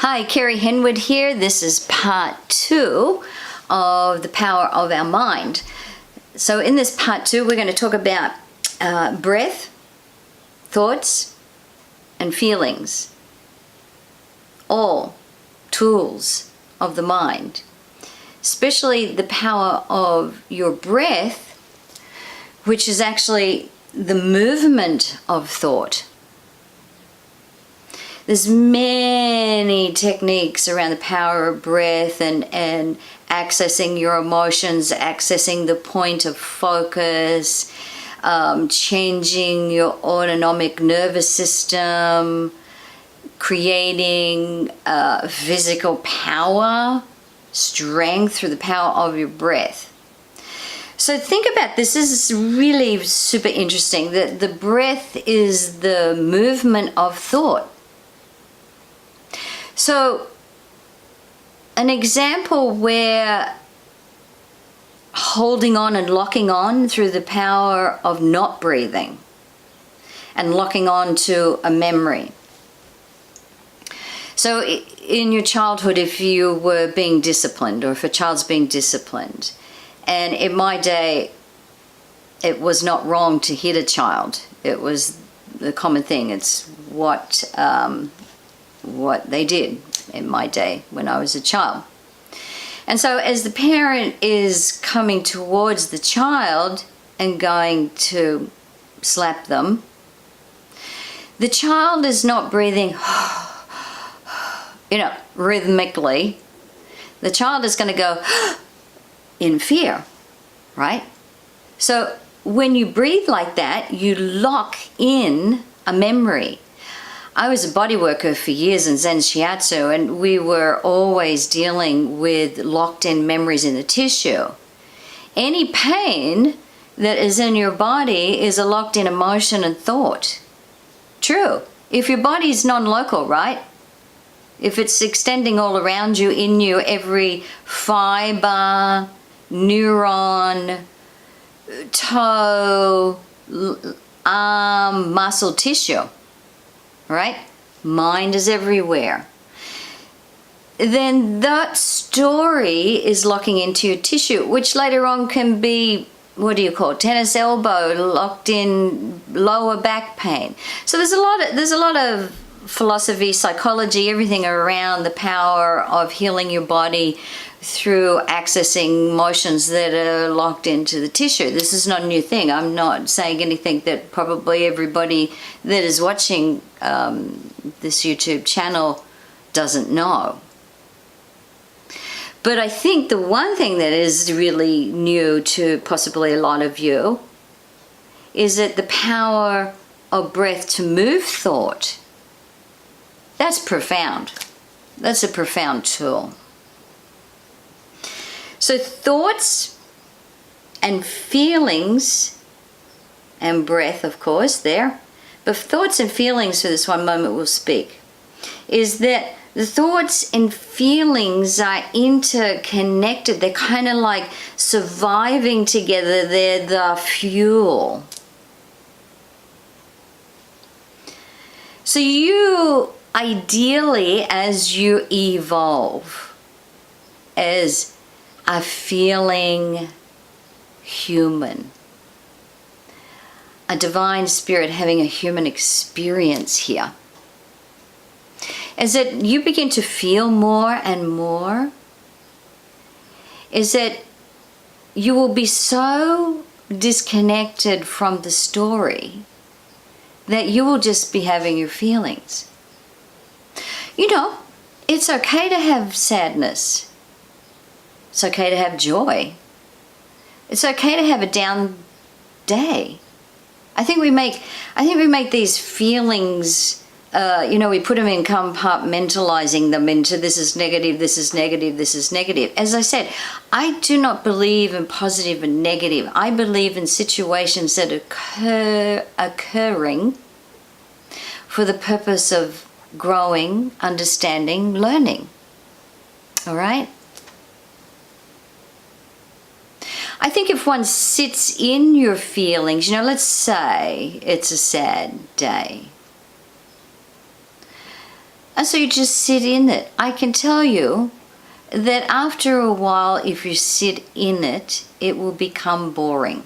Hi, Kerry Henwood here. This is part 2 of the power of our mind. So in this part 2, we're going to talk about breath, thoughts, and feelings. All tools of the mind, especially the power of your breath, which is actually the movement of thought. There's many techniques around the power of breath and accessing your emotions, accessing the point of focus, changing your autonomic nervous system, creating physical power, strength through the power of your breath. So think about this. This is really super interesting. The breath is the movement of thought. So, an example where holding on and locking on through the power of not breathing and locking on to a memory. So, in your childhood, if you were being disciplined, or if a child's being disciplined, and in my day, it was not wrong to hit a child. It was the common thing. It's what they did in my day when I was a child. And so as the parent is coming towards the child and going to slap them, the child is not breathing, rhythmically. The child is going to go in fear, right? So when you breathe like that, you lock in a memory. I was a body worker for years in Zen Shiatsu, and we were always dealing with locked-in memories in the tissue. Any pain that is in your body is a locked-in emotion and thought. True. If your body is non-local, right? If it's extending all around you, in you, every fiber, neuron, toe, arm, muscle, tissue, right? Mind is everywhere. Then that story is locking into your tissue, which later on can be, tennis elbow, locked in lower back pain. So there's a lot of philosophy, psychology, everything around the power of healing your body through accessing emotions that are locked into the tissue. This is not a new thing. I'm not saying anything that probably everybody that is watching this YouTube channel doesn't know. But I think the one thing that is really new to possibly a lot of you is that the power of breath to move thought. That's profound. That's a profound tool. So thoughts and feelings, and breath, of course, there, but thoughts and feelings for this one moment we'll speak, is that the thoughts and feelings are interconnected. They're kind of like surviving together. They're the fuel. So you, ideally, as you evolve as a feeling human, a divine spirit having a human experience here, is that you begin to feel more and more, is that you will be so disconnected from the story that you will just be having your feelings. It's okay to have sadness. It's okay to have joy. It's okay to have a down day. I think we make these feelings, we put them in compartmentalizing them into this is negative, this is negative, this is negative. As I said, I do not believe in positive and negative. I believe in situations that occurring for the purpose of growing, understanding, learning. All right? I think if one sits in your feelings, let's say it's a sad day. And so you just sit in it. I can tell you that after a while, if you sit in it, it will become boring.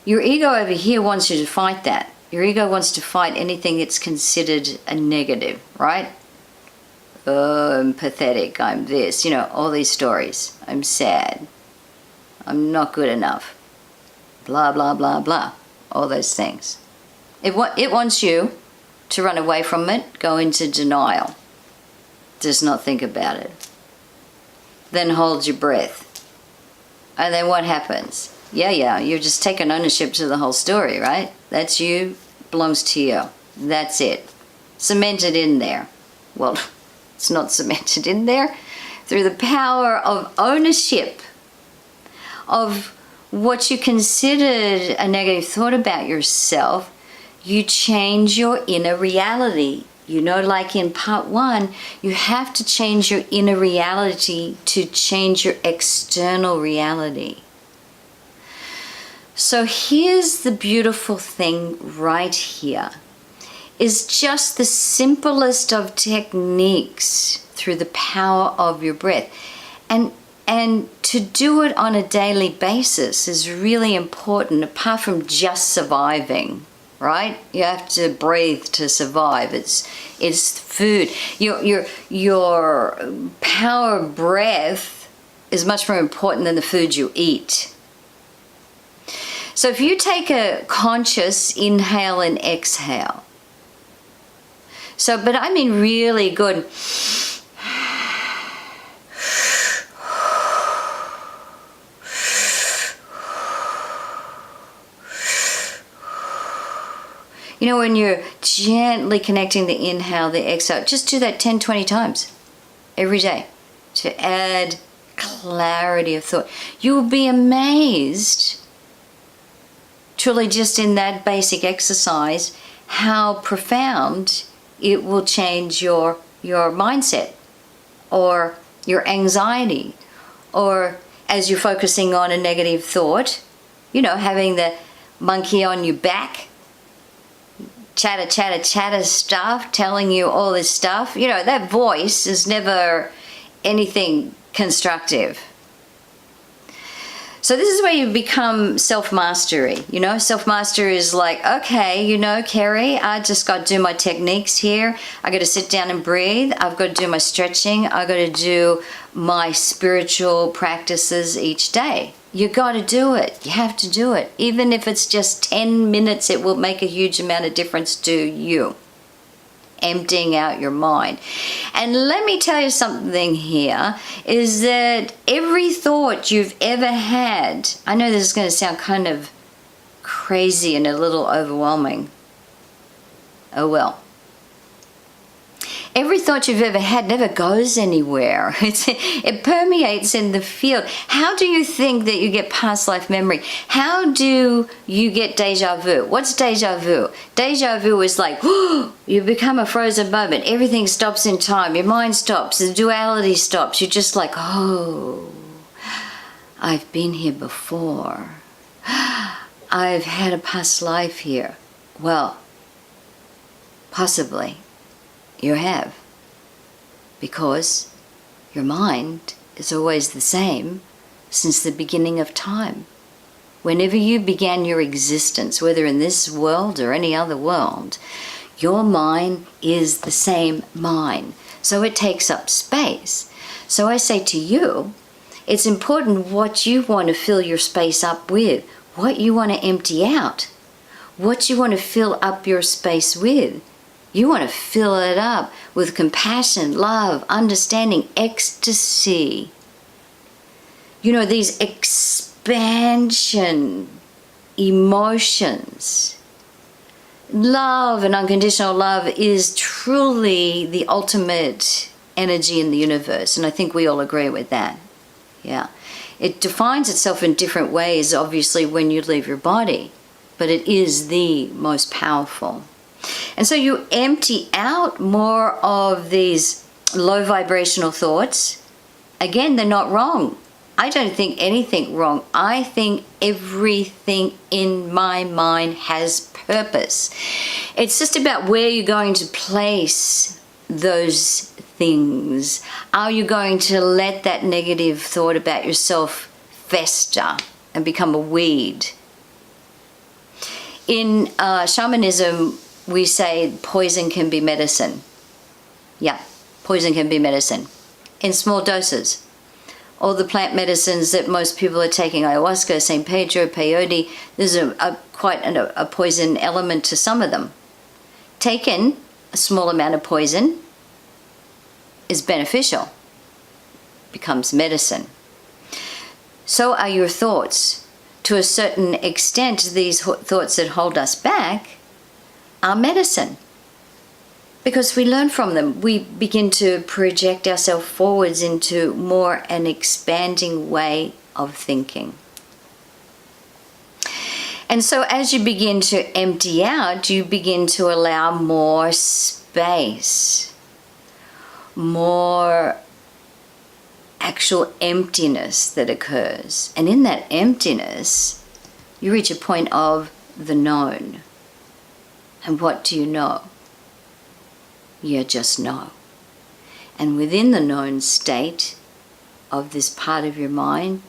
Your ego over here wants you to fight that. Your ego wants to fight anything that's considered a negative, right? Oh, I'm pathetic, I'm this, you know, all these stories. I'm sad. I'm not good enough. Blah, blah, blah, blah. All those things. It wants you to run away from it, go into denial. Just not think about it. Then hold your breath. And then what happens? Yeah, you're just taking ownership to the whole story, right? That's you, belongs to you. That's it. Cemented in there. Well, it's not cemented in there. Through the power of ownership of what you considered a negative thought about yourself, you change your inner reality. You know, like in part 1, you have to change your inner reality to change your external reality. So here's the beautiful thing right here, is just the simplest of techniques through the power of your breath. And to do it on a daily basis is really important, apart from just surviving, right? You have to breathe to survive. It's food. Your power of breath is much more important than the food you eat. So if you take a conscious inhale and exhale, but I mean really good. You know, when you're gently connecting the inhale, the exhale, just do that 10, 20 times every day to add clarity of thought. You will be amazed, truly just in that basic exercise, how profound it will change your mindset or your anxiety, or as you're focusing on a negative thought, you know, having the monkey on your back, chatter stuff, telling you all this stuff. You know, that voice is never anything constructive. So this is where you become self-mastery. You know, self-mastery is like, okay, you know, Kerry, I just got to do my techniques here. I got to sit down and breathe. I've got to do my stretching. I got to do my spiritual practices each day. You got to do it. You have to do it. Even if it's just 10 minutes, it will make a huge amount of difference to you. Emptying out your mind. And let me tell you something here, is that every thought you've ever had, I know this is going to sound kind of crazy and a little overwhelming. Oh well. Every thought you've ever had never goes anywhere. It permeates in the field. How do you think that you get past life memory? How do you get deja vu? What's deja vu? Deja vu is like, you become a frozen moment. Everything stops in time. Your mind stops. The duality stops. You're just like, oh, I've been here before. I've had a past life here. Well, possibly. You have, because your mind is always the same since the beginning of time. Whenever you began your existence, whether in this world or any other world, your mind is the same mind. So it takes up space. So I say to you, it's important what you want to fill your space up with, what you want to empty out, what you want to fill up your space with. You want to fill it up with compassion, love, understanding, ecstasy. You know, these expansion emotions. Love and unconditional love is truly the ultimate energy in the universe. And I think we all agree with that. Yeah. It defines itself in different ways, obviously, when you leave your body. But it is the most powerful. And so you empty out more of these low vibrational thoughts. Again, they're not wrong. I don't think anything wrong. I think everything in my mind has purpose. It's just about where you're going to place those things. Are you going to let that negative thought about yourself fester and become a weed? In shamanism, we say poison can be medicine. Yeah, poison can be medicine in small doses. All the plant medicines that most people are taking, ayahuasca, San Pedro, peyote, there's quite a poison element to some of them. Taken a small amount of poison is beneficial, becomes medicine. So are your thoughts. To a certain extent, these thoughts that hold us back are medicine, because we learn from them. We begin to project ourselves forwards into more an expanding way of thinking. And so as you begin to empty out, you begin to allow more space, more actual emptiness that occurs. And in that emptiness, you reach a point of the known. And what do you know? You just know. And within the known state of this part of your mind,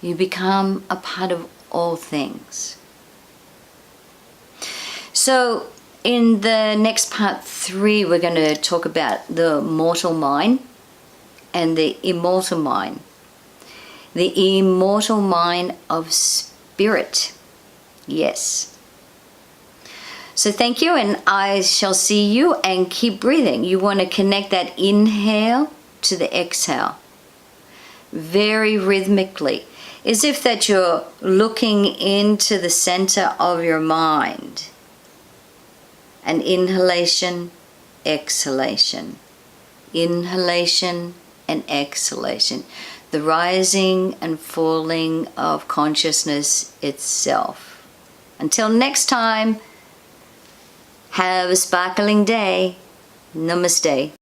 you become a part of all things. So in the next part 3, we're going to talk about the mortal mind and the immortal mind. The immortal mind of spirit. Yes. So thank you, and I shall see you, and keep breathing. You want to connect that inhale to the exhale. Very rhythmically. As if that you're looking into the center of your mind. An inhalation, exhalation. Inhalation and exhalation. The rising and falling of consciousness itself. Until next time, have a sparkling day. Namaste.